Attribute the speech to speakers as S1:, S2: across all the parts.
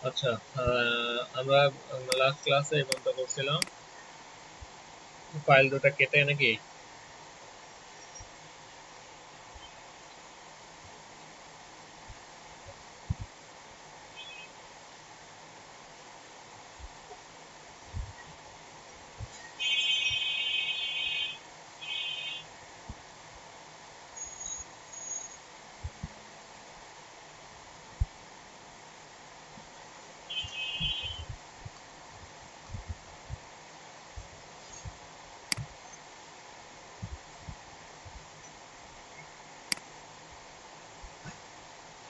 S1: আচ্ছা, আমরা লাস্ট ক্লাসে এই পর্যন্ত করছিলাম ফাইল দুটা কেটে নাকি।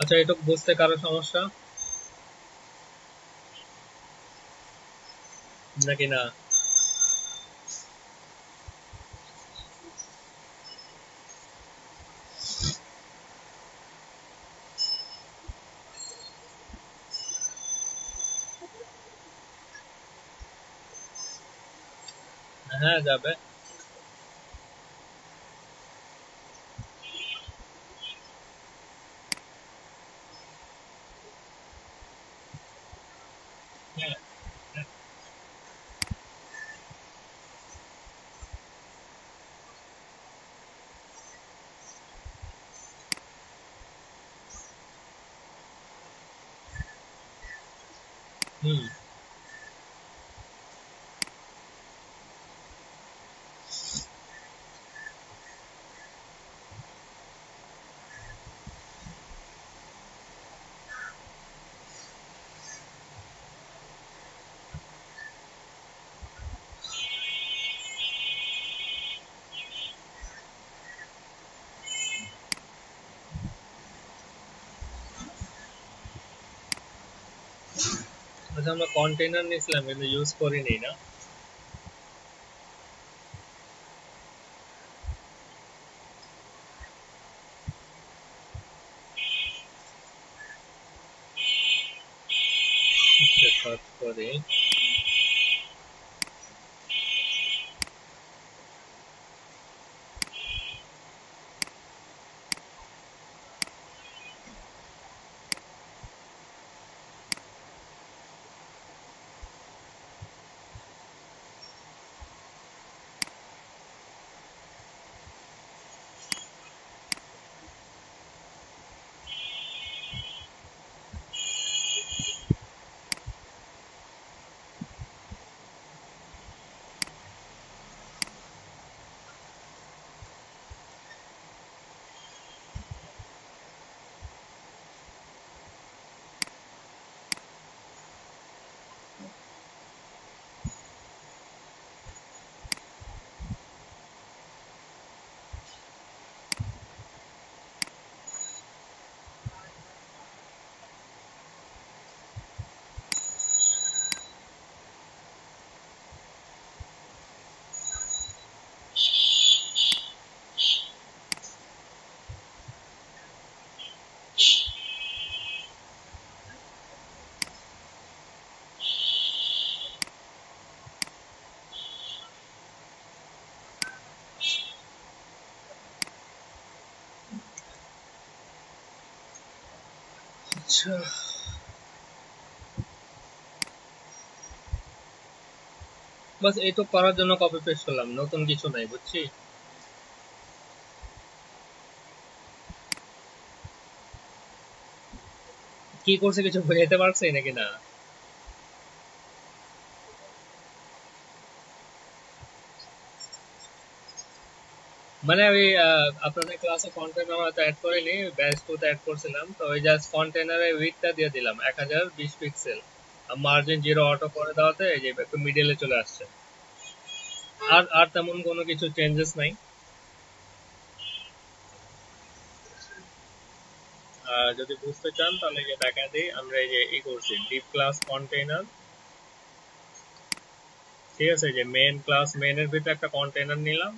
S1: আচ্ছা, এটুকু বুঝতে কারো সমস্যা নাকি না? হ্যাঁ, যাবে। হ্যাঁ। হুম। আচ্ছা, আমরা কন্টেইনার নিয়েছিলাম কিন্তু ইউজ করিনি না। সার্চ করি। আচ্ছা, বাস এইটুকু করার জন্য কপি পেস্ট করলাম, নতুন কিছু নাই, বুঝছি। কি করছে কিছু বুঝাইতে পারছি নাকি না? মানে আমি আপনাদের ক্লাসে কন্টেনার হয়তো অ্যাড করিনি, ব্যাচ 2 তে অ্যাড করছিলাম, তো ওই জাস্ট কন্টেনারে উইডথটা দিয়ে দিলাম 1020 পিক্সেল। মার্জিন 0 অটো করে দেওয়াতে এই যে একটু মিডলে চলে আসছে। আর আর তেমন কোনো কিছু চেঞ্জেস নাই। যদি বুঝতে চান তাহলে যে দেখা দিই, আমরা এই যে করছি ডিপ ক্লাস কন্টেইনার। ঠিক আছে, যে মেন ক্লাস, মেনের ভিতরে একটা কন্টেইনার নিলাম,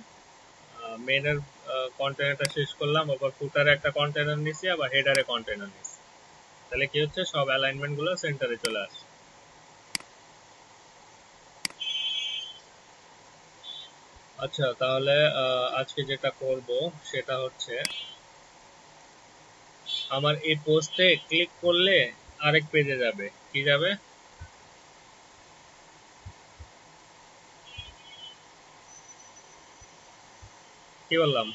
S1: মেনের কন্টেইনারটা শেষ করলাম, আবার ফুটারে একটা কন্টেইনার নিছি, আবার হেডারে কন্টেইনার নিছি। তাহলে কি হচ্ছে, সব অ্যালাইনমেন্ট গুলো সেন্টারে চলে আসছে। আচ্ছা, তাহলে আজকে যেটা করব সেটা হচ্ছে, আমার এই পোস্টে ক্লিক করলে আরেক পেজে যাবে, কি যাবে, কি বললাম,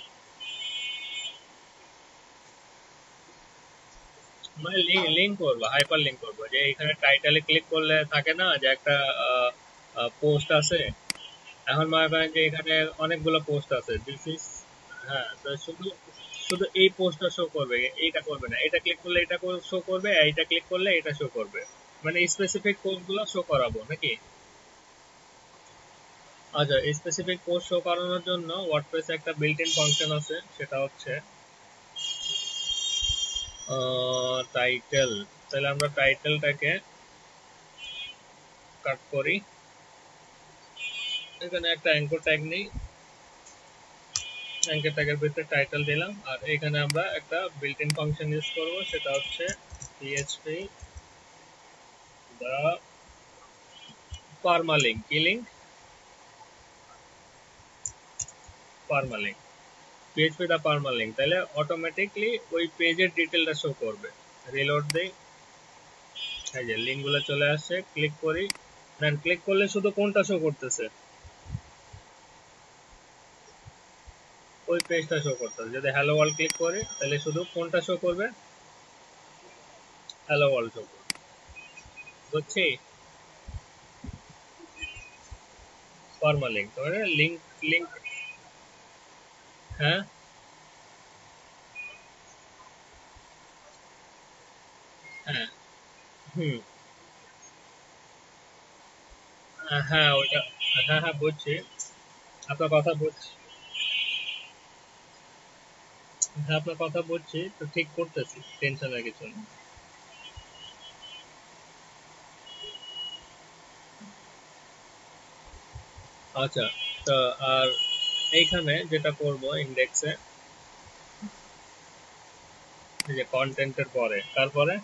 S1: মানে লিঙ্ক করবো, হাইপার লিঙ্ক করবো, যে এখানে টাইটেলে ক্লিক করলে থাকে না যে একটা পোস্ট আছে, এখন মনে করেন যে এখানে অনেকগুলো পোস্ট আছে, দিস ইজ, হ্যাঁ, তো শুধু শুধু এই পোস্টটা শো করবে, এইটা করবে না, এটা ক্লিক করলে এটা শো করবে, এইটা ক্লিক করলে এটা শো করবে, মানে স্পেসিফিক পোস্ট গুলো শো করাবো নাকি। আচ্ছা, স্পেসিফিক পোস্ট শো করানোর জন্য ওয়ার্ডপ্রেসে একটা বিল্ট ইন ফাংশন আছে, সেটা হচ্ছে টাইটেল। তাহলে আমরা টাইটেলটাকে কাট করি, এখানে একটা অ্যাঙ্কর ট্যাগ নেই, অ্যাঙ্কর ট্যাগের ভিতরে টাইটেল দিলাম, আর এখানে আমরা একটা বিল্ট ইন ফাংশন ইউজ করব, সেটা হচ্ছে পিএইচপি দা পারমালিঙ্ক, কি লিঙ্ক, পারমালিঙ্ক, পিএইচপি দা পারমালিঙ্ক, তাহলে অটোমেটিকলি ওই পেজের ডিটেলটা শো করবে। রিলোড দেই, এই যে লিঙ্ক গুলো চলে আসছে, ক্লিক করি, দেন ক্লিক করলে শুধু কোনটা শো করতেছে, ওই পেজটা শো করতেছে। যদি হ্যালো ওয়ার্ল্ড ক্লিক করি তাহলে শুধু কোনটা শো করবে, হ্যালো ওয়ার্ল্ড শো করবে, বুঝছি। পারমালিঙ্ক মানে লিঙ্ক, লিঙ্ক, হ্যাঁ, হ্যাঁ, হুম, হ্যাঁ ওইটা, হ্যাঁ হ্যাঁ বুঝছি, আপনার কথা বুঝছি, হ্যাঁ আপনার কথা বুঝছি, তো ঠিক করতেছি, টেনশনের কিছু নেই। আচ্ছা, তো আর এইখানে যেটা করব ইন্ডেক্সে, এই যে কন্টেন্টের পরে, তারপরে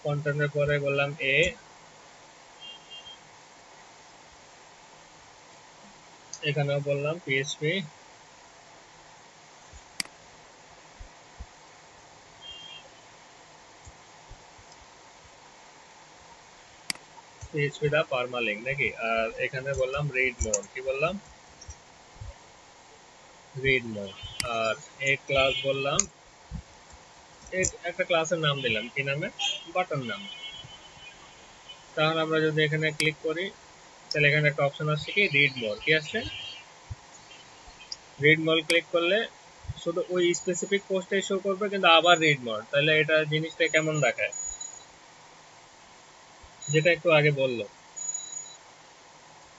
S1: কন্টেন্টের পরে বললাম এ, এখানেও বললাম পিএইচপি, পিএইচপি দা পারমালিঙ্ক নাকি, আর এখানে বললাম রিড মোর, কি বললাম, রিড মোর, আর এ ক্লাস বললাম, একটা ক্লাসের নাম দিলাম, কি নামে, বাটন নাম। তাহলে আমরা যদি এখানে ক্লিক করি তাহলে এখানে একটা অপশন আসছে কি, রিড মোর, কি আসছে, রিড মোর ক্লিক করলে শুধু ওই স্পেসিফিক পোস্টে শো করবে, কিন্তু আবার রিড মোর, তাহলে এটা জিনিসটা কেমন দেখায়, যেটা একটু আগে বললো,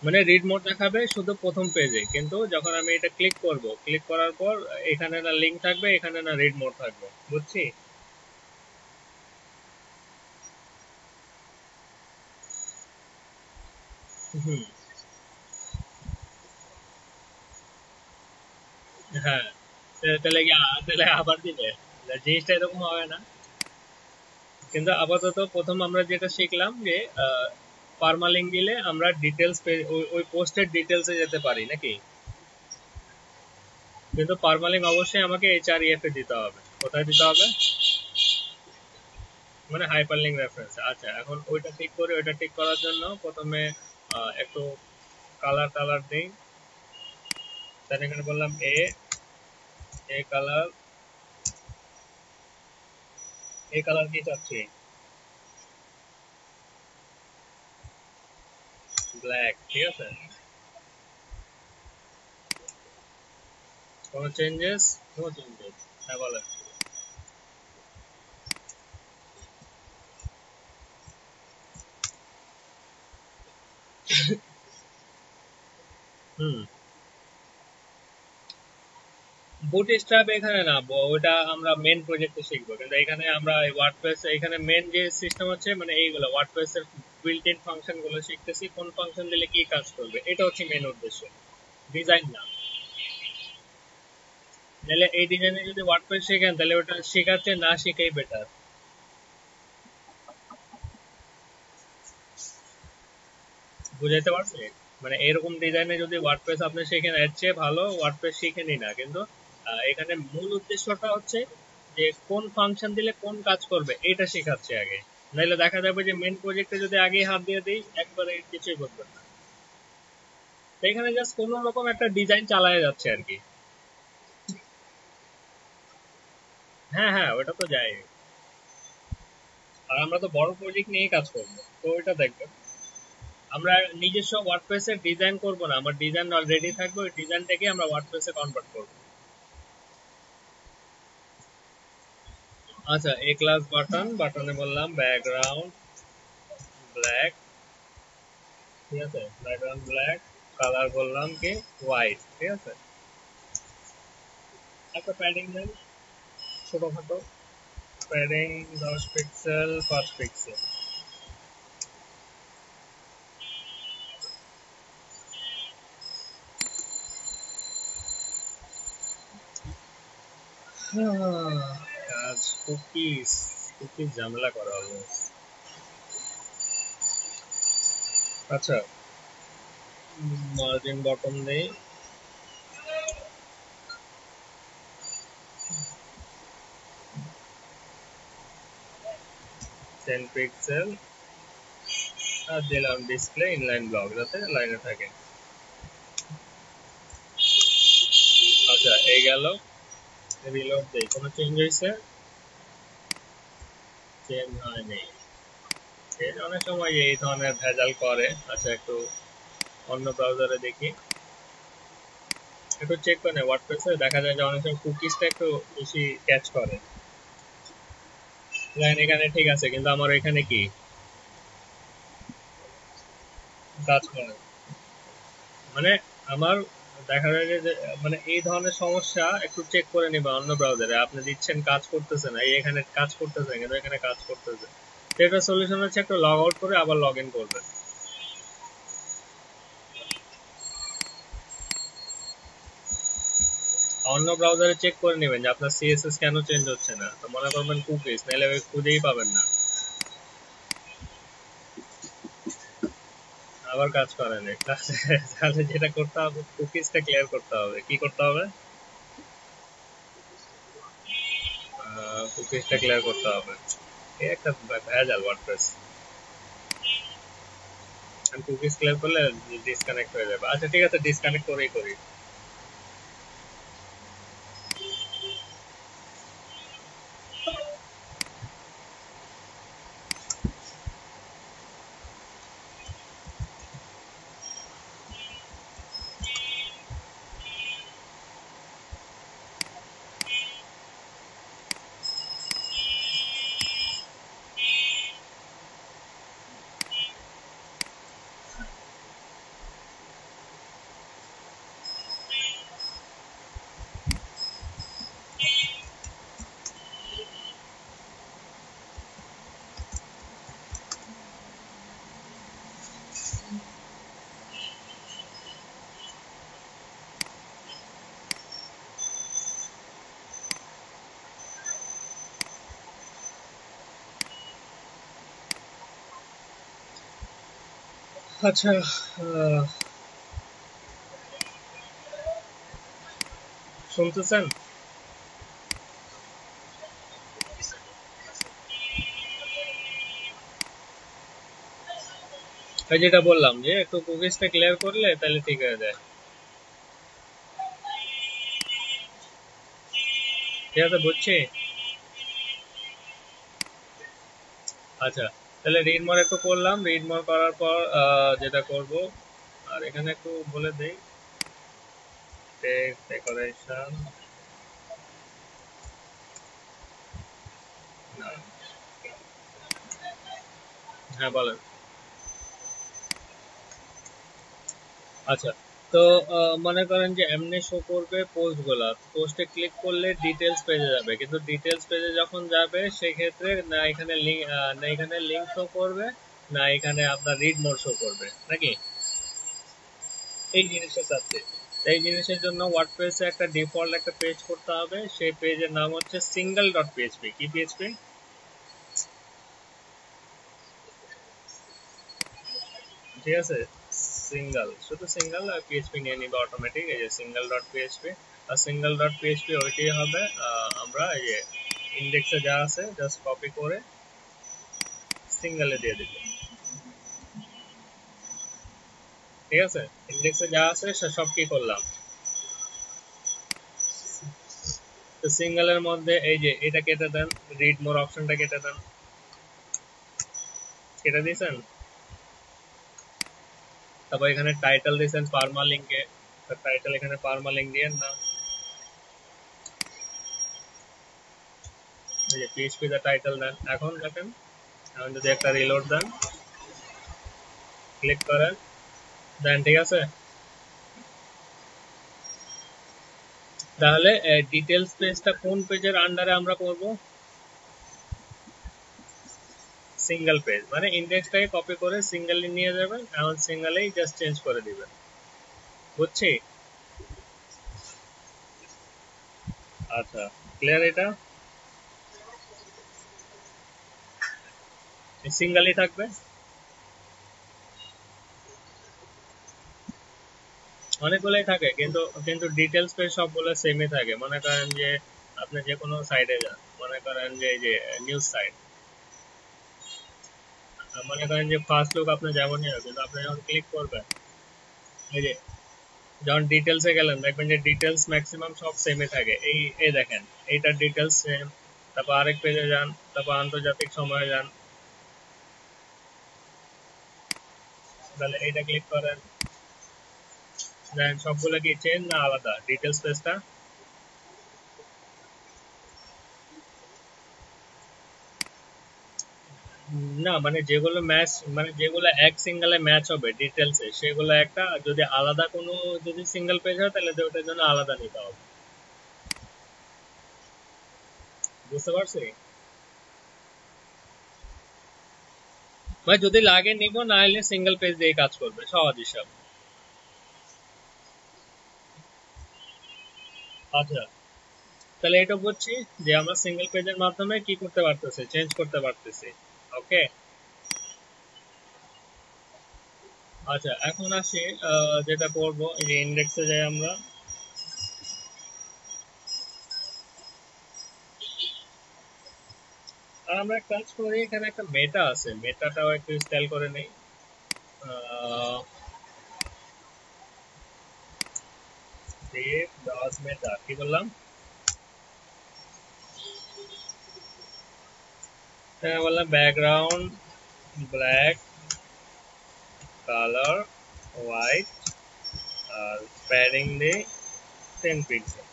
S1: মানে রিড মোড দেখাবে শুধু প্রথম পেজে, কিন্তু যখন আমি এটা ক্লিক করব, ক্লিক করার পর এখানে না লিঙ্ক থাকবে, এখানে না রিড মোড থাকবে, বুঝছি। হুম, হ্যাঁ, তাহলে কি তাহলে আবার দিবে, জিনিসটা এরকম হবে না, কিন্তু আপাতত প্রথম আমরা যেটা শিখলাম যে পারমালিঙ্ক দিলে আমরা ডিটেলস, ওই পোস্টের ডিটেলসে যেতে পারি নাকি, কিন্তু পারমালিঙ্ক অবশ্যই আমাকে এইচআরইএফ এ দিতে হবে, কোথায় দিতে হবে, মানে হাইপারলিঙ্ক রেফারেন্স। আচ্ছা, এখন ওইটা ঠিক করি, ওইটা ঠিক করার জন্য প্রথমে একটু কালার টালার দেই, তাহলে এখানে বললাম এ, এ কালার, এ কালার কি চাচ্ছি, ব্ল্যাক, ঠিক আছে, কোনো চেঞ্জেস, নো চেঞ্জেস, হ্যাঁ বলেন, হুম, বুটস্ট্র্যাপ এখানে না, ওটা আমরা মেন প্রজেক্টে শিখবো, কিন্তু এখানে আমরা ওয়ার্ডপ্রেস, এখানে মেন যে সিস্টেম হচ্ছে মানে এইগুলো ওয়ার্ডপ্রেস এর বিল্ট ইন ফাংশন গুলো শিখতেছি, কোন ফাংশন দিলে কি কাজ করবে, এটা হচ্ছে মেন উদ্দেশ্য, ডিজাইন না। তাহলে এই ডিজাইনে যদি ওয়ার্ডপ্রেস শেখেন তাহলে ওটা শেখাচ্ছে না শেখাই বেটার, বুঝাইতে পারছি, মানে এরকম ডিজাইনে যদি ওয়ার্ডপ্রেস আপনি শেখেন, এর চেয়ে ভালো ওয়ার্ডপ্রেস শিখেনি না, কিন্তু এখানে মূল উদ্দেশ্যটা হচ্ছে যে কোন ফাংশন দিলে কোন কাজ করবে এটা শেখাচ্ছে আগে, নাহলে দেখা যাবে যে মেন প্রজেক্টে যদি আগে হাত দিয়ে দিই একবারে কিছুই করবে না। তো এখানে জাস্ট কোন রকম একটা ডিজাইন চালায় যাচ্ছে আর কি। হ্যাঁ হ্যাঁ, ওটা তো যায়। আর আমরা তো বড় প্রজেক্ট নিয়ে কাজ করবো, তো ওইটা দেখবেন। আমরা নিজস্ব ওয়ার্ডপ্রেসের ডিজাইন করব না, আমার ডিজাইন অলরেডি থাকবে, ওই ডিজাইনটাকে আমরা ওয়ার্ডপ্রেসে কনভার্ট করব। আচ্ছা, এ ক্লাস বাটন, বাটনে বললাম ব্যাকগ্রাউন্ড ব্ল্যাক, ঠিক আছে, ব্যাকগ্রাউন্ড ব্ল্যাক, কালার বললাম কি হোয়াইট, ঠিক আছে। একটা প্যাডিং দেন ছোটখাটো, প্যাডিং 10 পিক্সেল 5 পিক্সেল। কাজ কুকিজ, কুকিজ ঝামেলা করা হবে। আচ্ছা, মার্জিন বটম নেই, 10 পিক্সেল, আর দিলাম ডিসপ্লে ইনলাইন ব্লক যাতে লাইনে থাকে। আচ্ছা, এই গেল, রিলোড দেই, কোনো চেঞ্জ হয়েছে? চেঞ্জ হয়নি। অনেক সময় এই ধরনের ভেজাল করে। আচ্ছা, একটু অন্য ব্রাউজারে দেখি, একটু চেক করে ওয়ার্ডপ্রেসে, দেখা যায় যে অনেক সময় কুকিজটা একটু বেশি ক্যাচ করে। লাইন এখানে ঠিক আছে, কিন্তু আমার এখানে কি কাজ করে, মানে আমার দেখা যায় যে মানে এই ধরনের সমস্যা একটু চেক করে নিবা অন্য ব্রাউজারে। আপনি দিচ্ছেন কাজ করতেছে না, এই এখানে কাজ করতেছে কিন্তু এখানে কাজ করতেছে। তো এটা সলিউশন হচ্ছে একটু লগ আউট করে আবার লগ ইন করবেন। অন্য ব্রাউজারে চেক করে নেবেন যে আপনার সিএসএস কেন চেঞ্জ হচ্ছে না, তো মনে করবেন কুকিজ, নাহলে ওই খুঁজেই পাবেন না, আবার কাজ করে না। তাহলে যেটা করতে হবে, কুকিজটা ক্লিয়ার করতে হবে। কি করতে হবে? কুকিজটা ক্লিয়ার করতে হবে। এই একটা ভেজাল ওয়ার্ডপ্রেস। আমি কুকিজ ক্লিয়ার করলে ডিসকানেক্ট হয়ে যাবে। আচ্ছা ঠিক আছে, ডিসকানেক্ট করেই করি। আচ্ছা, শুনতেছেন? ওই যেটা বললাম যে একটু কুকিজটা ক্লিয়ার করলে তাহলে ঠিক হয়ে যায়। ঠিক আছে, বুঝছি। আচ্ছা, তাহলে রিড মোর একটু করলাম, রিড মোর করার পর যেটা করব, আর এখানে একটু বলে দেই, টেক্সট ডেকোরেশন, হ্যাঁ বলেন। আচ্ছা, তো মনে করেন যে এমনি শো করবে পোস্ট গুলা, পোস্টে ক্লিক করলে ডিটেলস পেজে যাবে, কিন্তু ডিটেলস পেজে যখন যাবে সেক্ষেত্রে না এখানে লিঙ্ক, না এখানে লিঙ্ক শো করবে, না এখানে আপনার রিড মোর শো করবে নাকি, এই জিনিসটা চাচ্ছে। এই জিনিসের জন্য ওয়ার্ডপ্রেসে একটা ডিফল্ট একটা পেজ করতে হবে, সেই পেজের নাম হচ্ছে সিঙ্গেল ডট পিএইচপি। কি পিএইচপি? ঠিক আছে, সিঙ্গেল, শুধু সিঙ্গেল আর পিএইচপি নিয়ে নিবে অটোমেটিক, এই যে সিঙ্গেল ডট পিএইচপি। আর সিঙ্গেল ডট পিএইচপি ওইটাই হবে আমরা এই যে ইন্ডেক্সে যা আছে জাস্ট কপি করে সিঙ্গেলে দিয়ে দিবে। ঠিক আছে, ইন্ডেক্সে যা আছে সব কি করলাম, তো সিঙ্গেলের মধ্যে এই যে এটা কেটে দেন, রিড মোর অপশনটা কেটে দেন, কেটে দিয়েছেন। তারপর এখানে টাইটেল দিয়েছেন পার্মা লিঙ্কে, টাইটেল এখানে পার্মা লিঙ্ক দিয়েন না, এই যে পিএইচপি দা টাইটেল দেন। এখন দেখেন, এখন যদি একটা রিলোড দেন, ক্লিক করেন, দেন ঠিক আছে, তাহলে ডিটেলস পেজটা কোন পেজের আন্ডারে আমরা করব, সিঙ্গেল পেজ, মানে ইন্ডেক্সটাকে কপি করে সিঙ্গেলে নিয়ে যাবেন, এখন সিঙ্গেলেই জাস্ট চেঞ্জ করে দিবেন। বুঝছি? আচ্ছা, ক্লিয়ার? এটা সিঙ্গেলই থাকবে, অনেকগুলোই থাকে, কিন্তু কিন্তু ডিটেলস পেজ সবগুলো সেমই থাকে। মনে করেন যে আপনি যে কোনো সাইটে যান, মনে করেন যে এই যে নিউজ সাইট, মনে করেন যে ফার্স্ট লুক আপনার যেমনই হবে, কিন্তু আপনি যখন ক্লিক করবেন, এই যে যখন ডিটেলসে গেলেন দেখবেন যে ডিটেলস ম্যাক্সিমাম সব সেমই থাকে। এই দেখেন, এইটার ডিটেলস সেম, তারপর আরেক পেজে যান, তারপর আন্তর্জাতিক সময়ে যান, তাহলে এইটা ক্লিক করেন, দেন সবগুলো কি চেঞ্জ না আলাদা ডিটেলস পেজটা? না, মানে যেগুলো ম্যাচ, মানে যেগুলো এক সিঙ্গেলে ম্যাচ হবে ডিটেলসে সেগুলো একটা, আর যদি আলাদা কোনো যদি সিঙ্গেল পেজ হয় তাহলে তো ওটার জন্য আলাদা নিতে হবে। বুঝতে পারছি? ভাই যদি লাগে নিব, না হলে সিঙ্গেল পেজ দিয়ে কাজ করবে, সহজ হিসাব। আচ্ছা, তাহলে এটা বুঝছি যে আমরা সিঙ্গেল পেজের মাধ্যমে কি করতে পারতেছি, চেঞ্জ করতে পারতেছি। ওকে, আচ্ছা এখন আসি, যেটা করব এই যে ইন্ডেক্সে যাই আমরা, আর আমরা এক কাজ করি, এখানে একটা মেটা আছে, মেটাটাও একটু স্টাইল করে নেই। সেভ ডট মেটা কি বললাম, বললাম ব্যাকগ্রাউন্ড ব্ল্যাক, কালার হোয়াইট, আর প্যাডিং দিই 10 পিক্সেল।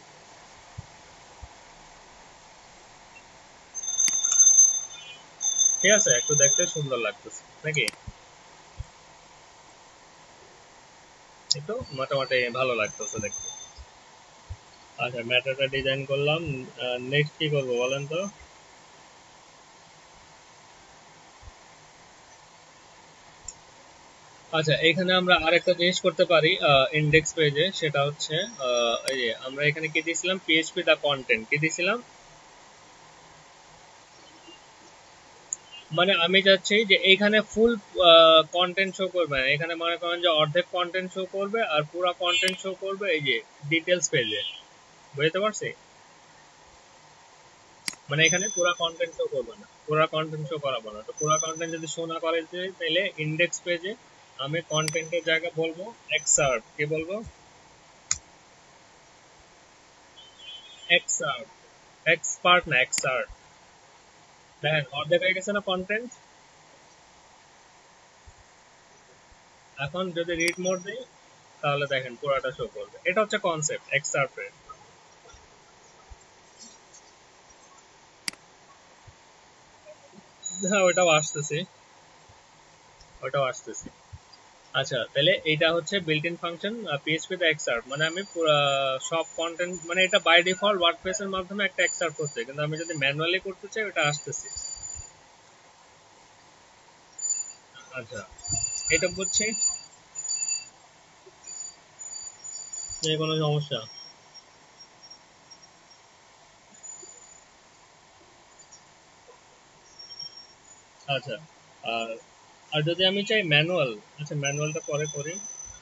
S1: ঠিক আছে, একটু দেখতে সুন্দর লাগতেছে নাকি, একটু মোটামুটি ভালো লাগতেছে দেখতে। আচ্ছা, ম্যাটারটা ডিজাইন করলাম, নেক্সট কি করবো বলেন তো? আচ্ছা, এখানে আমরা আরেকটা জিনিস করতে পারি ইন্ডেক্স পেজে, সেটা হচ্ছে এই যে আমরা এখানে কি দিয়েছিলাম, পিএইচপি দা কন্টেন্ট কি দিয়েছিলাম, মানে আমি চাচ্ছি যে এইখানে ফুল কন্টেন্ট শো করবে না, এখানে মনে করেন যে অর্ধেক কন্টেন্ট শো করবে আর পুরো কন্টেন্ট শো করবে এই যে ডিটেলস পেজে। বুঝতে পারছি? মানে এখানে পুরো কন্টেন্ট শো করবে না, পুরো কন্টেন্ট শো করাবো না, তো পুরো কন্টেন্ট যদি শো না করে তাহলে ইন্ডেক্স পেজে আমি কন্টেন্টের জায়গায় বলবো এক্সার্ট, কি বলবো, এক্সার্ট, এক্সপার্ট না এক্সার্ট। দেখেন অর্ধেক হয়ে গেছে না কন্টেন্ট, এখন যদি রিড মোড দিই তাহলে দেখেন পুরোটা শো করবে। এটা হচ্ছে কনসেপ্ট এক্সার্টের। হ্যাঁ, ওটাও আসতেছে, ওটাও আসতেছে। আচ্ছা, তাহলে এইটা হচ্ছে বিল্ট ইন ফাংশন পিএইচপি তে এক্সার্ট, মানে আমি সব কন্টেন্ট, মানে এটা বাই ডিফল্ট ওয়ার্ডপ্রেস এর মাধ্যমে একটা এক্সার্ট করতে, কিন্তু আমি যদি ম্যানুয়ালি করতে চাই ওটা আসতেছে। আচ্ছা, এটা বুঝছি, যে কোনো সমস্যা। আচ্ছা, আর আর যদি আমি চাই ম্যানুয়াল, আচ্ছা ম্যানুয়ালটা পরে করি,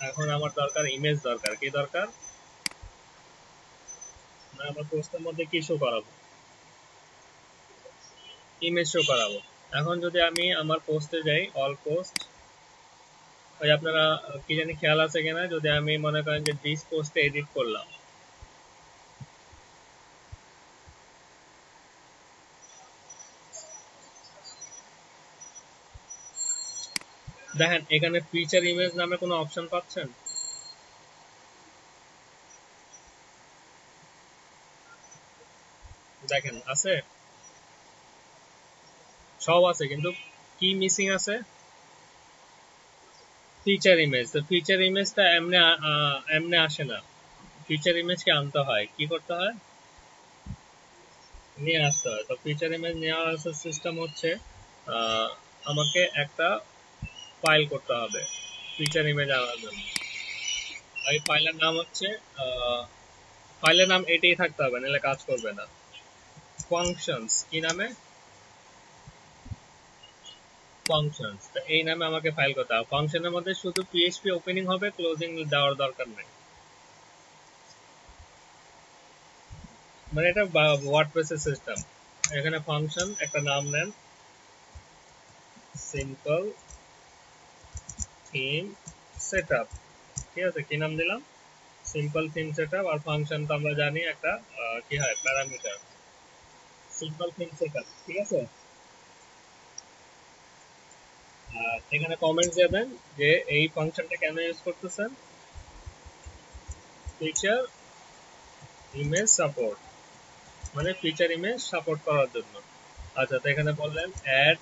S1: এখন আমার দরকার ইমেজ, দরকার কি দরকার, না আমার পোস্টের মধ্যে কি শো করাবো, ইমেজ শো করাবো। এখন যদি আমি আমার পোস্টে যাই, অল পোস্ট, ওই আপনারা কি জানি খেয়াল আছে কিনা, যদি আমি মনে করেন যে দিস পোস্টে এডিট করলাম, দেখেন এখানে ফিচার ইমেজ নামে কোনো অপশন পাচ্ছেন? দেখেন আছে, সব আছে, কিন্তু কি মিসিং আছে? Feature image. তো ফিচার ইমেজটা এমনি এমনি আসে না, ফিচার ইমেজকে আনতে হয়, কি করতে হয়? নিয়ে আসতে হয়। তো ফিচার ইমেজ নেওয়ার সিস্টেম হচ্ছে আমাকে একটা ফাইল করতে হবে ফিচার ইমেজ আনার জন্য। এই ফাইলের নাম হচ্ছে ফাইলের নাম এটাই থাকতে হবে, নাহলে কাজ করবে না। ফাংশনস, কি নামে? ফাংশনস। তো এই নামে আমাকে ফাইল করতে হবে। ফাংশনের মধ্যে শুধু পিএইচপি ওপেনিং হবে, ক্লোজিং দেওয়ার দরকার নেই। মানে এটা ওয়ার্ডপ্রেসের সিস্টেম। এখানে ফাংশন একটা নাম নেন, সিম্পল থিম সেটআপ, ঠিক আছে? কি নাম দিলাম? Simple theme setup. আর ফাংশন তো আমরা জানি একটা কি হয়, প্যারামিটার। সিম্পল থিম সেটআপ, ঠিক আছে? আর এখানে কমেন্ট দেবেন যে এই ফাংশনটা কেন ইউজ করতেছেন, ফিচার ইমেজ সাপোর্ট, মানে ফিচার ইমেজ সাপোর্ট করার জন্য। আচ্ছা, তো এখানে বললেন অ্যাড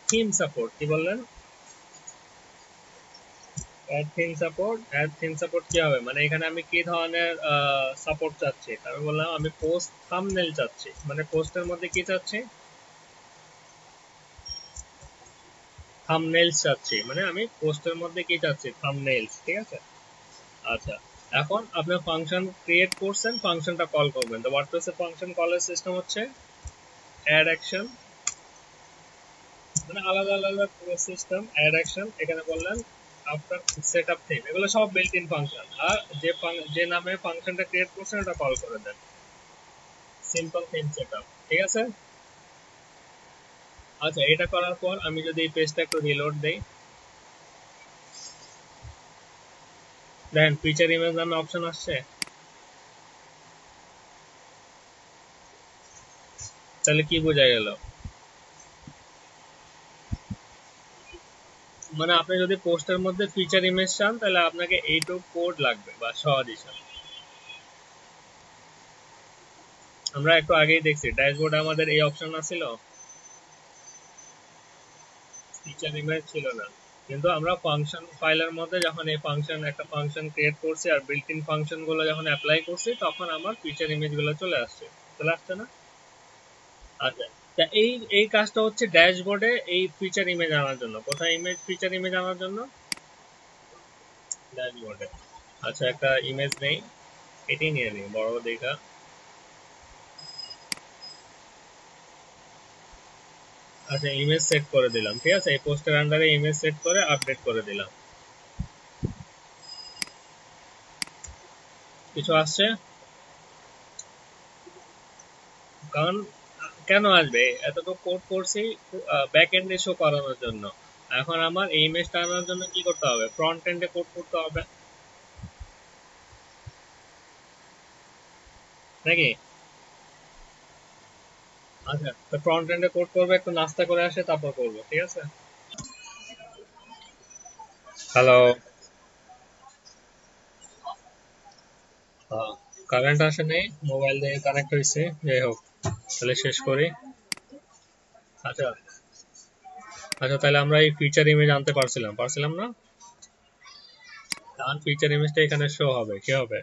S1: থিম সাপোর্ট, কি বললেন? Add theme support. Add theme support কি হবে, মানে এখানে আমি কি ধরনের সাপোর্ট চাচ্ছি? আমি বললাম আমি পোস্ট থাম্বনেল চাচ্ছি, মানে পোস্টের মধ্যে কি চাচ্ছি? থাম্বনেইলস চাচ্ছি, মানে আমি পোস্টের মধ্যে কি চাচ্ছি? থাম্বনেইলস, ঠিক আছে? আচ্ছা, এখন আপনি ফাংশন ক্রিয়েট করছেন, ফাংশনটা কল করবেন। তো ওয়ার্ডপ্রেসে ফাংশন কলের সিস্টেম হচ্ছে অ্যাড অ্যাকশন, মানে আলাদা আলাদা সিস্টেম। অ্যাড অ্যাকশন, এখানে বললেন আফটার সেটআপ থিম, এগুলো সব বিল্ট ইন ফাংশন। আর যে নামে ফাংশনটা ক্রিয়েট করছেন ওটা কল করে দেন, সিম্পল থিম সেটআপ, ঠিক আছে? আচ্ছা, এটা করার পর আমি যদি এই পেজটা একটু রিলোড দেই, দেখেন ফিচার ইমেজ নামে অপশন আসছে। তাহলে কি বোঝা গেল? মানে আপনি যদি পোস্টের মধ্যে ফিচার ইমেজ চান, তাহলে আপনাকে এইটুকু কোড লাগবে বা সহজ। আমরা একটু আগেই দেখছি ড্যাশবোর্ডে আমাদের এই অপশন ছিল, ফিচার ইমেজ ছিল না। কিন্তু আমরা ফাংশন ফাইলের মধ্যে যখন এই ফাংশন একটা ফাংশন ক্রিয়েট করছি আর বিল্ট ইন ফাংশন গুলো যখন অ্যাপ্লাই করছি, তখন আমার ফিচার ইমেজ গুলো চলে আসছে না? আচ্ছা, তা এই কাজটা হচ্ছে ড্যাশবোর্ডে এই ফিচার ইমেজ আনার জন্য। কোথায় ফিচার ইমেজ আনার জন্য? ড্যাশবোর্ডে। আচ্ছা, একটা ইমেজ নেই, এটাই নিয়ে নিই বড় দেখা। আচ্ছা, ইমেজ সেট করে দিলাম, ঠিক আছে? এই পোস্টের আন্ডারে ইমেজ সেট করে আপডেট করে দিলাম। কিছু আসছে? কারণ কেন আসবে, এতটুকু কোড করছি ব্যাক এন্ডে শো করানোর জন্য। এখন আমার এই ইমেজটা আনার জন্য কি করতে হবে? ফ্রন্ট এন্ডে কোড করতে হবে, নাকি? আচ্ছা, তো ফ্রন্ট এন্ডে কোড করবে, একটু নাস্তা করে আসে তারপর করবো, ঠিক আছে? হ্যালো। কারেন্ট আসে নেই, মোবাইল দিয়ে কানেক্ট হয়েছে, যাই হোক, তাহলে শেষ করি। আচ্ছা, আচ্ছা, তাহলে আমরা এই ফিচার ইমেজ আনতে পারছিলাম না? কারণ ফিচার ইমেজটা এখানে শো হবে, কি হবে?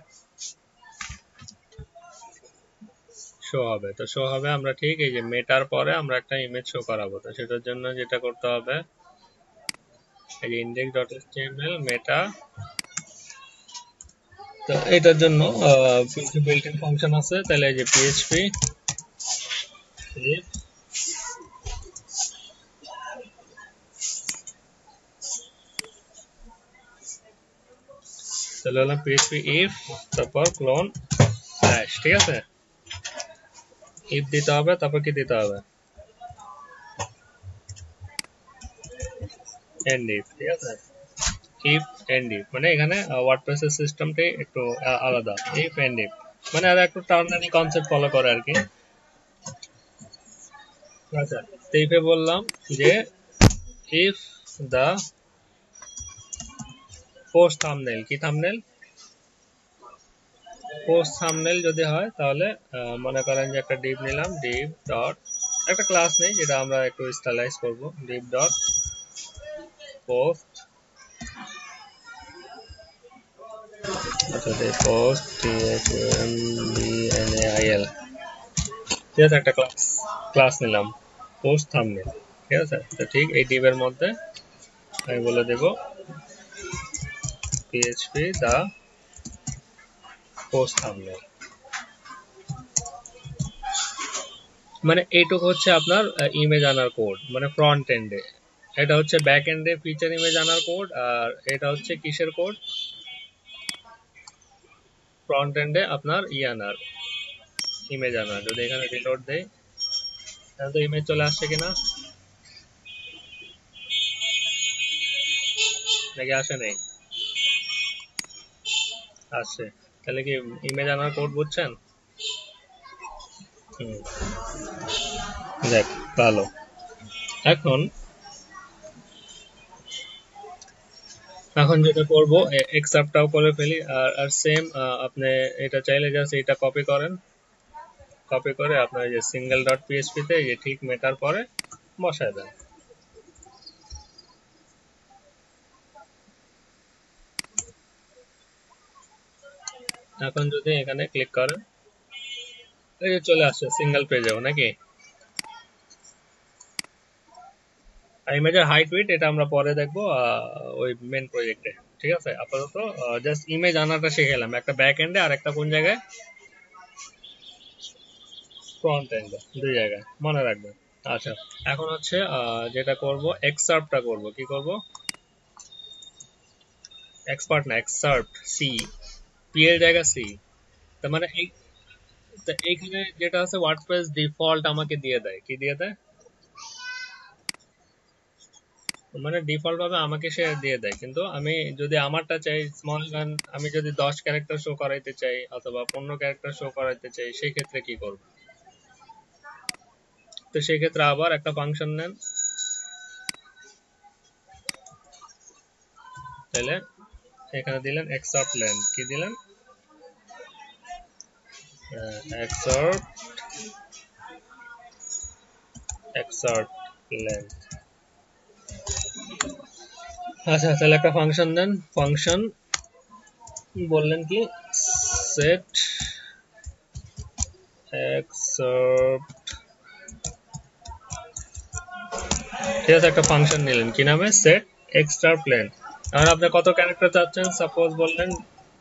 S1: শো হবে। তো শো হবে, আমরা ঠিক এই যে মেটার পরে আমরা একটা ইমেজ শো করাবো। তো সেটার জন্য যেটা করতে হবে, এই যে index.html মেটা। তো এটার জন্য কিছু বিল্ট ইন ফাংশন আছে, তাহলে এই যে পিএইচপি if, তাহলে হলো পিএইচপি if, তারপর ক্লোন হ্যাশ, ঠিক আছে? if দিতে হবে, তারপর কি দিতে হবে? এন্ড ইফ, ঠিক আছে, ইফ এন্ড ইফ মানে এখানে ওয়ার্ডপ্রেসের সিস্টেমটাই একটু আলাদা। ইফ এন্ড ইফ মানে আর একটু টার্নারি কনসেপ্ট ফলো করে আর কি। আচ্ছা, তো ইফে বললাম যে ইফ দা পোস্ট থাম্বনেল, কি থাম্বনেল, পোস্ট থাম্বনেল যদি হয় তাহলে মনে করেন যে একটা ডিভ নিলাম, ডিভ ডট একটা ক্লাস নেই যেটা আমরা একটু স্টাইলাইজ করব, ডিভ ডট পোস্ট, আচ্ছা পোস্ট THUMBNAIL, ঠিক আছে, একটা ক্লাস নিলাম পোস্ট থাম্বনেল, ঠিক আছে। তো ঠিক এই ডিভের মধ্যে আমি বলে দেব PHP দা পোস্ট থাম্বনেল, মানে এইটুকু হচ্ছে আপনার ইমেজ আনার কোড, মানে ফ্রন্ট এন্ডে। এটা হচ্ছে ব্যাক এন্ডে ফিচার ইমেজ আনার কোড, আর এটা হচ্ছে কিসের কোড, ফ্রন্ট এন্ডে আপনার আনার, ইমেজ আনার। যদি এখানে রিলোড দেই তাহলে তো ইমেজ চলে আসছে কিনা, নাকি আসে নেই, আসছে। তাহলে কি ইমেজ আনার কোড বুঝছেন? দেখ ভালো। এখন এখন যেটা করব, এক্সাপটাও করে ফেলি, আর সেম আপনি এটা চাইলে জাস্ট এটা কপি করেন, কপি করে আপনার যে সিঙ্গেল ডট পিএইচপি তে যে ঠিক মেটার পরে বসায় দেন। এখন যদি এখানে ক্লিক করেন এই যে চলে আসছে সিঙ্গেল পেজেও নাকি। ইমেজের হাইট উইডথ এটা আমরা পরে দেখবো ওই মেন প্রজেক্টে, ঠিক আছে। আপাতত জাস্ট ইমেজ আনাটা শিখেলাম, একটা ব্যাক এন্ডে আর একটা কোন জায়গায়, ফ্রন্ট এন্ডে, দুই জায়গায় মনে রাখবেন। আচ্ছা, এখন হচ্ছে যেটা করব এক্সার্পটা করব, কি করব, এক্সপার্ট না এক্সার্পট, সি, পি এর জায়গা সি। তার মানে এইখানে যেটা আছে ওয়ার্ডপ্রেস ডিফল্ট আমাকে দিয়ে দেয়, কি দিয়ে দেয়, মানে ডিফল্ট ভাবে আমাকে সে দিয়ে দেয়, কিন্তু আমি যদি আমারটা চাই স্মল গান, আমি যদি 10 ক্যারেক্টার শো করাইতে চাই অথবা 15 ক্যারেক্টার শো করাইতে চাই, সেই ক্ষেত্রে কি করব? তো সেই ক্ষেত্রে আবার একটা ফাংশন নেন, তাহলে এখানে দিলেন এক্সর্ট লেন্থ, কি দিলেন, এক্সর্ট এক্সর্ট লেন্থ। আচ্ছা, তাহলে একটা ফাংশন দেন, ফাংশন বললেন কি সেট এক্সর্ট, ঠিক আছে, একটা ফাংশন নিলেন কি নামে, সেট এক্সট্রার্প লেন্থ। এখন আপনি কত ক্যারেক্টার চাচ্ছেন, সাপোজ বললেন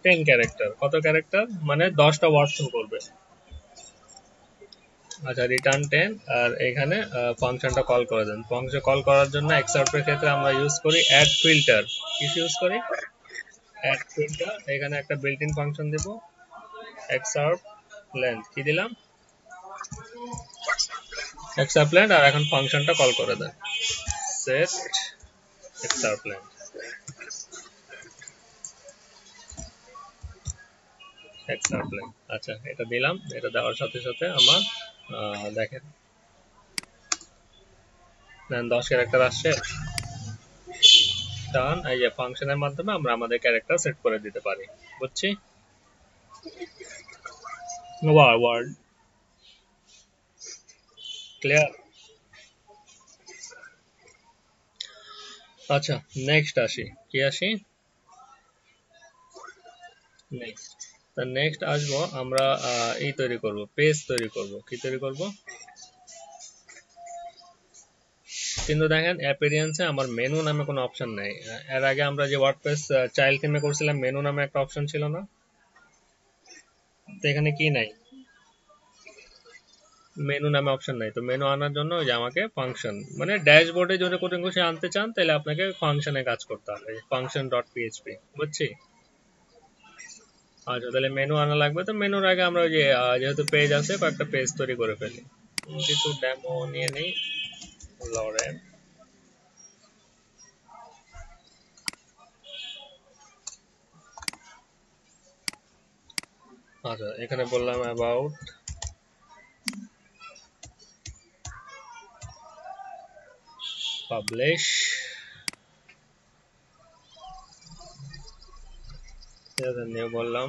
S1: 10 ক্যারেক্টার, কত ক্যারেক্টার মানে 10টা ওয়ার্ড শো করবে। আচ্ছা, রিটার্ন 10, আর এখানে ফাংশনটা কল করে দেন। ফাংশন কল করার জন্য এক্সট্রার্পের ক্ষেত্রে আমরা ইউজ করি অ্যাড ফিল্টার, কিছু ইউজ করি অ্যাড ফিল্টার। এখানে একটা বিল্ট ইন ফাংশন দেব এক্সট্রার্প লেন্থ, কি দিলাম, এক্সট্রার্প লেন্থ, আর এখন ফাংশনটা কল করে দেন সেট এক্সট্রার্প লেন্থ, এক্সট্রার্প লেন্থ। আচ্ছা, এটা দিলাম, এটা দেওয়ার সাথে সাথে আমার দেখেন 10 ক্যারেক্টার আসছে। টার্ন এই যে ফাংশনের মাধ্যমে আমরা আমাদের ক্যারেক্টার সেট করে দিতে পারি, বুঝছি। Word clear. আচ্ছা, নেক্সট আসি, কি আসি নেক্সট, তা নেক্সট আসবো আমরা এই তৈরি করব, পেজ তৈরি করব, কি তৈরি করব, কিন্তু দেখেন অ্যাপিয়ারেন্সে আমার মেনু নামে কোনো অপশন নাই। এর আগে আমরা যে ওয়ার্ডপ্রেস চাইল্ড থিমে করছিলাম মেনু নামে একটা অপশন ছিল না, তো এখানে কি নাই, মেনু নামে অপশন নাই। তো মেনু আনার জন্য যে আমাকে ফাংশন, মানে ড্যাশবোর্ডে যদি কোনো কিছু আনতে চান তাহলে আপনাকে ফাংশনে কাজ করতে হবে, ফাংশন ডট পিএইচপি, বুঝছি। আচ্ছা, তাহলে মেনু আনা লাগবে। তো মেনুর আগে আমরা ওই যে যেহেতু পেজ আছে কয়েকটা পেজ তৈরি করে ফেলি, কিছু ডেমো নিয়ে নেই, লরেন আচ্ছা এখানে বললাম অ্যাবাউট পাবলিশ, ঠিক আছে, নিউ বললাম,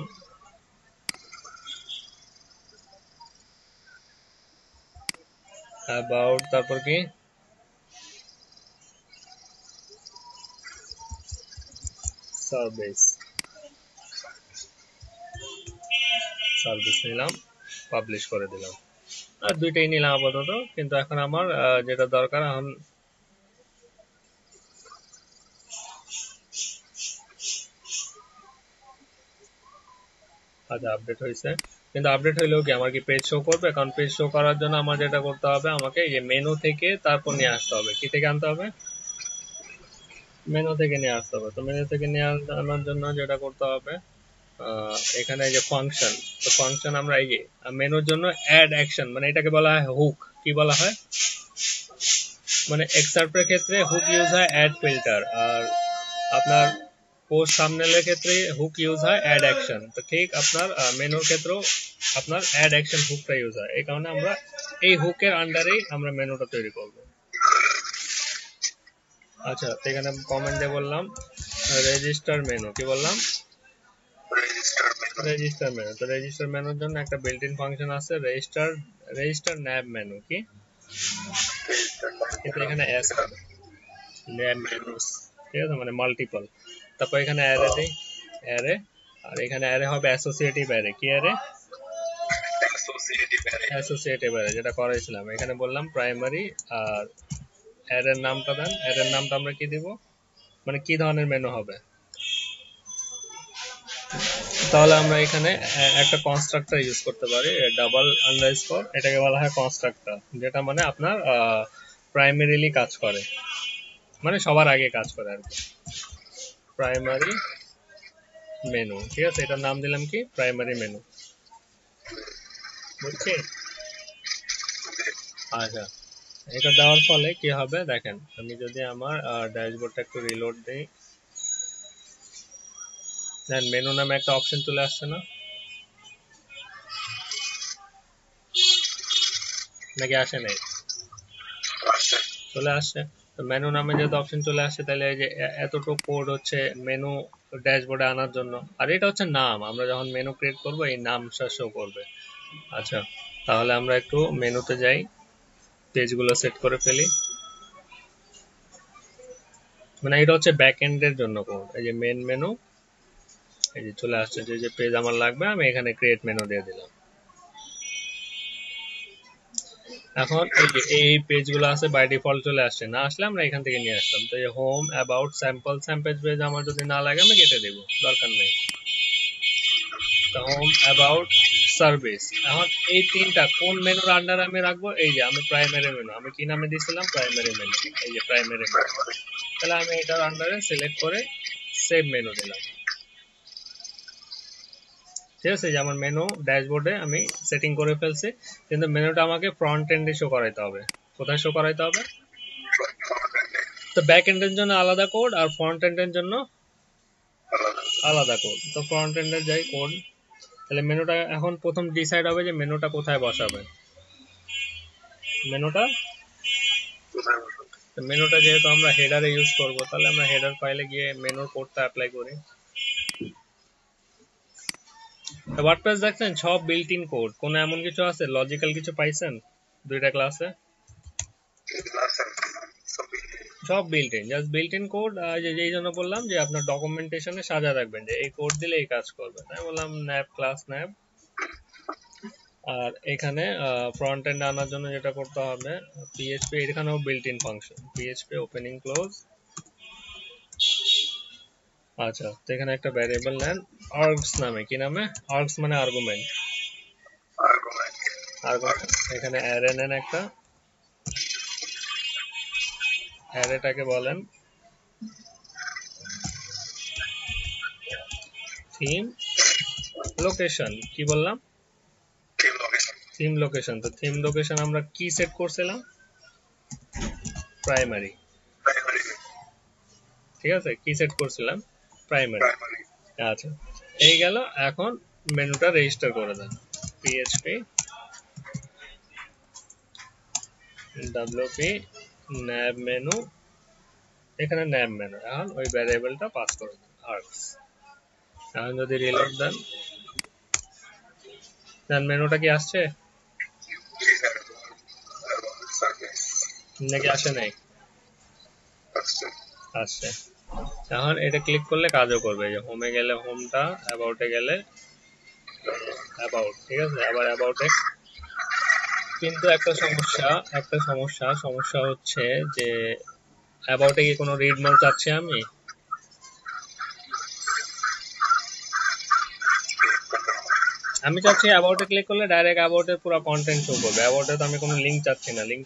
S1: অ্যাবাউট তারপর কি সার্ভিস, সার্ভিস নিলাম, পাবলিশ করে দিলাম। আর দুইটাই নিলাম আপাতত, কিন্তু এখন আমার যেটা দরকার এখন আচ্ছা আপডেট হয়েছে, কিন্তু আপডেট হইলেও কি আমার কি পেজ শো করবে? কারণ পেজ শো করার জন্য আমার যেটা করতে হবে, আমাকে এই মেনু থেকে তারপর নিয়ে আসতে হবে। কি থেকে আনতে হবে? মেনু থেকে নিয়ে আসতে হবে। তো মেনু থেকে নিয়ে আনার জন্য যেটা করতে হবে, এখানে যে ফাংশন, তো ফাংশন আমরা এই যে মেনুর জন্য অ্যাড অ্যাকশন, মানে এটাকে বলা হয় হুক। কি বলা হয়? মানে এক্সার্পের ক্ষেত্রে হুক ইউজ হয় অ্যাড ফিল্টার, আর আপনার পোস্ট থাম্বনেলের ক্ষেত্রে হুক ইউজ হয় অ্যাড অ্যাকশন। তো ঠিক আপনার মেনুর ক্ষেত্রেও আপনার অ্যাড অ্যাকশন হুকটা ইউজ হয়। এই কারণে আমরা এই হুকের আন্ডারেই আমরা মেনুটা তৈরি করব। আচ্ছা তো এখানে কমেন্ট দিয়ে বললাম রেজিস্টার মেনু। কি বললাম? Register menu. তো রেজিস্টার মেনুর জন্য একটা বিল্ট ইন ফাংশন আছে, রেজিস্টার ন্যাব মেনু। কি কিন্তু এখানে এস হবে ন্যাব মেনুস, ঠিক আছে, মানে মাল্টিপল। তারপর এখানে অ্যারে দেই, অ্যারে, আর এখানে অ্যারে হবে অ্যাসোসিয়েটিভ অ্যারে। কি অ্যারে? অ্যাসোসিয়েটিভ অ্যারে, যেটা করাইছিলাম। এখানে বললাম প্রাইমারি, আর অ্যারের নামটা দেন। অ্যারের নামটা আমরা কি দিব, মানে কি ধরনের মেনু হবে? তাহলে আমরা এখানে একটা কনস্ট্রাক্টর ইউজ করতে পারি, ডাবল আন্ডারস্কোর, এটাকে বলা হয় কনস্ট্রাক্টর, যেটা মানে আপনার প্রাইমারিলি কাজ করে, মানে সবার আগে কাজ করে আর কি। প্রাইমারি মেনু, ঠিক আছে, এটার নাম দিলাম কি প্রাইমারি মেনু। বুঝছি? আচ্ছা এটা দেওয়ার ফলে কি হবে দেখেন, আমি যদি আমার ড্যাশবোর্ডটা একটু রিলোড দিই, দেন মেনু নামে একটা অপশন চলে আসছে না, নাকি আসে নাই? চলে আসছে। তো মেনু নামে যেহেতু অপশন চলে আসছে, তাহলে এই যে এতটুকু কোড হচ্ছে মেনু ড্যাশবোর্ডে আনার জন্য, আর এটা হচ্ছে নাম, আমরা যখন মেনু ক্রিয়েট করব এই নামটা শো করবে। আচ্ছা তাহলে আমরা একটু মেনুতে যাই, পেজগুলো সেট করে ফেলি। মানে এটা হচ্ছে ব্যাক এন্ডের জন্য কোড। এই যে মেন মেনু, এই যে চলে আসছে, যে পেজ আমার লাগবে আমি এখানে ক্রিয়েট মেনু দিয়ে দিলাম। এখন এই যে এই পেজগুলো আছে বাই ডিফল্ট চলে আসছে, না আসলে আমরা এখান থেকে নিয়ে আসতাম। তো এই home, about, sample, sample page আমার যদি না লাগে আমি কেটে দেব, দরকার নেই। তো হোম, অ্যাবাউট, সার্ভিস, এখন এই তিনটা কোন মেনুর আন্ডারে আমি রাখবো? এই যে আমি প্রাইমারি মেনু, আমি কি নামে দিয়েছিলাম? Primary menu. এই যে প্রাইমারি মেনু, তাহলে আমি এটার আন্ডারে সিলেক্ট করে সেভ মেনু দিলাম। ঠিক আছে, যেমন মেনু ড্যাশবোর্ডে আমি সেটিং করে ফেলছি, কিন্তু মেনুটা আমাকে ফ্রন্ট এন্ডে শো করাইতে হবে। কোথায় শো করাইতে হবে? তো ব্যাক এন্ডের জন্য আলাদা কোড, আর ফ্রন্ট এন্ডের জন্য আলাদা কোড। তো ফ্রন্ট এন্ডের যাই কোড, তাহলে মেনুটা এখন প্রথম ডিসাইড হবে যে মেনুটা কোথায় বসাবে। মেনুটা মেনুটা যেহেতু আমরা হেডারে ইউজ করব, তাহলে আমরা হেডার ফাইলে গিয়ে মেনুর কোডটা অ্যাপ্লাই করি। ওয়ার্ডপ্রেস দেখছেন সব বিল্ট ইন কোড, কোনো এমন কিছু আছে লজিক্যাল কিছু পাইছেন দুইটা ক্লাসে? সব built in, just built in code. যেই জন্য বললাম যে আপনার ডকুমেন্টেশনে সাজা রাখবেন যে এই কোড দিলে এই কাজ করবে, তাই বললাম ন্যাব ক্লাস ন্যাব। আর এখানে ফ্রন্ট এন্ড আনার জন্য যেটা করতে হবে, পিএইচপি, এখানেও built in function PHP opening close. আচ্ছা তো এখানে একটা ভ্যারিয়েবল নেন আর্গস নামে। কি নামে? আর্গস মানে আর্গুমেন্ট। এখানে অ্যারে নেন একটা, অ্যারেটাকে বলেন থিম লোকেশন। কি বললাম? Theme location. তো থিম লোকেশন আমরা কি সেট করছিলাম? প্রাইমারি। ঠিক আছে, কি সেট করছিলাম? প্রাইমারি। আচ্ছা এই গেল। এখন মেনুটা রেজিস্টার করে দেন php wp nav মেনু, এখানে nav মেনু, এখন ওই ভ্যারিয়েবলটা পাস করে দেন args। এখন যদি রিলোড দেন, দেন মেনুটা কি আসছে নাকি আসে নাই? আসছে। এখন এটা ক্লিক করলে কাজও করবে, যে হোমে গেলে হোমটা, অ্যাবাউটে গেলে অ্যাবাউট, ঠিক আছে, আবার অ্যাবাউটে। কিন্তু একটা সমস্যা হচ্ছে যে অ্যাবাউটে কি কোনো রিড মোড চাচ্ছি আমি চাচ্ছি অ্যাবাউটে ক্লিক করলে ডাইরেক্ট অ্যাবাউটের পুরো কন্টেন্ট শো করবে। অ্যাবাউটে তো আমি কোনো লিংক চাচ্ছি না, লিংক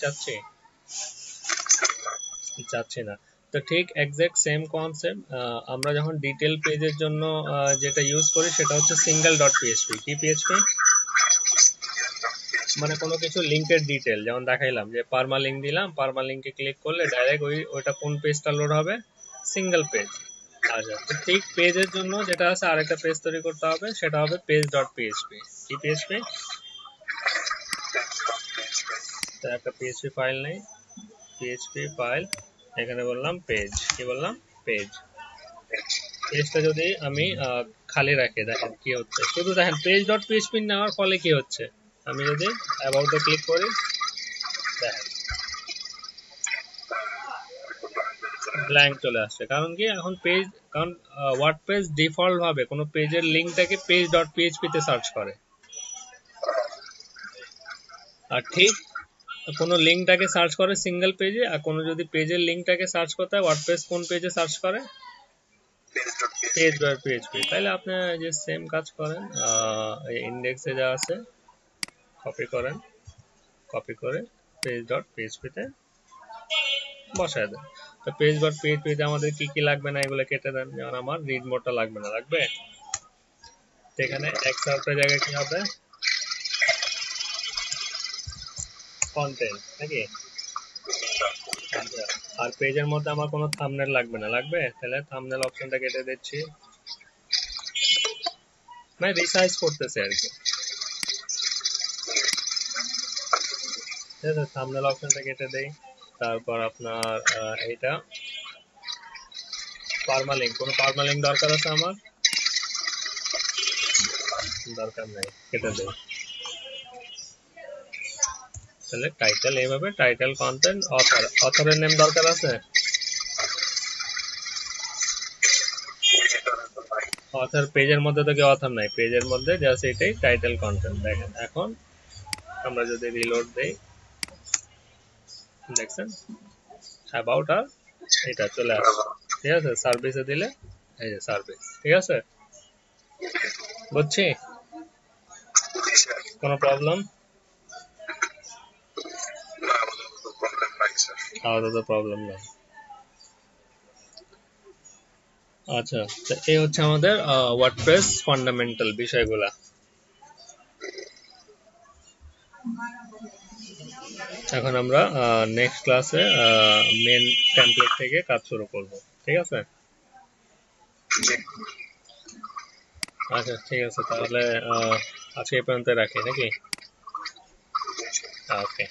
S1: চাচ্ছি না। তো ঠিক এক্সাক্ট সেম কনসেপ্ট আমরা যখন ডিটেল পেজের জন্য যেটা ইউজ করি সেটা হচ্ছে সিঙ্গেল ডট পিএইচপি। কি পিএইচপি মানে কোনো কিছু লিংকের ডিটেল, যেমন দেখাইলাম যে পারমা লিংক দিলাম, পারমা লিংকে ক্লিক করলে ডাইরেক্ট ওইটা কোন পেজটা লোড হবে, সিঙ্গেল পেজ। আচ্ছা, তো ঠিক পেজের জন্য যেটা আছে আরেকটা পেজ তৈরি করতে হবে, সেটা হবে পেজ ডট পিএইচপি। কি পিএইচপি? তো একটা পিএইচপি ফাইল নেই, পিএইচপি ফাইল, এখানে বললাম পেজ, কি বললাম, পেজ। পেজটা যদি আমি খালি রাখি, দেখেন কি হচ্ছে, শুধু দেখেন পেজ ডট পিএইচপি নেওয়ার ফলে কি হচ্ছে, আমি যদি অ্যাবাউটে ক্লিক করি, দেখেন ব্ল্যাঙ্ক চলে আসছে। কারণ কি, এখন পেজ, কারণ ওয়ার্ডপ্রেস ডিফল্ট ভাবে কোনো পেজের লিংকটাকে পেজ ডট পিএইচপি তে সার্চ করে, আর ঠিক কোনো লিংকটাকে সার্চ করে সিঙ্গেল পেজে, আর কোনো যদি পেজের লিংকটাকে সার্চ করতে হয়, ওয়ার্ডপ্রেস কোন পেজে সার্চ করে, পেজ ডট পিএইচপি। তাহলে আপনি যে সেম কাজ করেন, ইন্ডেক্সে যা আছে কপি করেন, কপি করে পেজ ডট পিএইচপি তে বসায় দেন। তো পেজ ডট পিএইচপি তে আমাদের কি কি লাগবে না এগুলো কেটে দেন, যেমন আমার রিড মোডটা লাগবে না, লাগবে। তো এখানে এক্সার্টের জায়গায় কি হবে, কন্টেন্ট নাকি। আচ্ছা, আর পেজের মধ্যে আমার কোনো থাম্বনেল লাগবে না, লাগবে। তাহলে থাম্বনেল অপশনটা কেটে দিচ্ছি, মানে রিসাইজ করতেছে আর কি, ঠিক আছে। থাম্বনেল অপশনটা কেটে দেই। তারপর আপনার এইটা পার্মালিঙ্ক, কোনো পার্মালিঙ্ক দরকার আছে আমার, দরকার নাই, কেটে দেই। তাহলে টাইটেল, এইভাবে টাইটেল, কন্টেন্ট, অথর, অথরের নেম দরকার আছে, অথর পেজের মধ্যে তো কি অথর নাই, পেজের মধ্যে জাস্ট এটাই টাইটেল কন্টেন্ট। দেখেন এখন আমরা যদি রিলোড দেই, দেখছেন অ্যাবাউট আর এটা চলে আসছে, ঠিক আছে। সার্ভিসে দিলে এই যে সার্ভিস, ঠিক আছে। বুঝছি, কোনো প্রবলেম? আলাদা প্রবলেম নাই। আচ্ছা, তো এই হচ্ছে আমাদের ওয়ার্ডপ্রেস ফান্ডামেন্টাল বিষয়গুলা। এখন আমরা নেক্সট ক্লাসে মেন টেমপ্লেট থেকে কাজ শুরু করব, ঠিক আছে। আচ্ছা, ঠিক আছে, তাহলে আজকে এই পর্যন্ত রাখি নাকি? ওকে।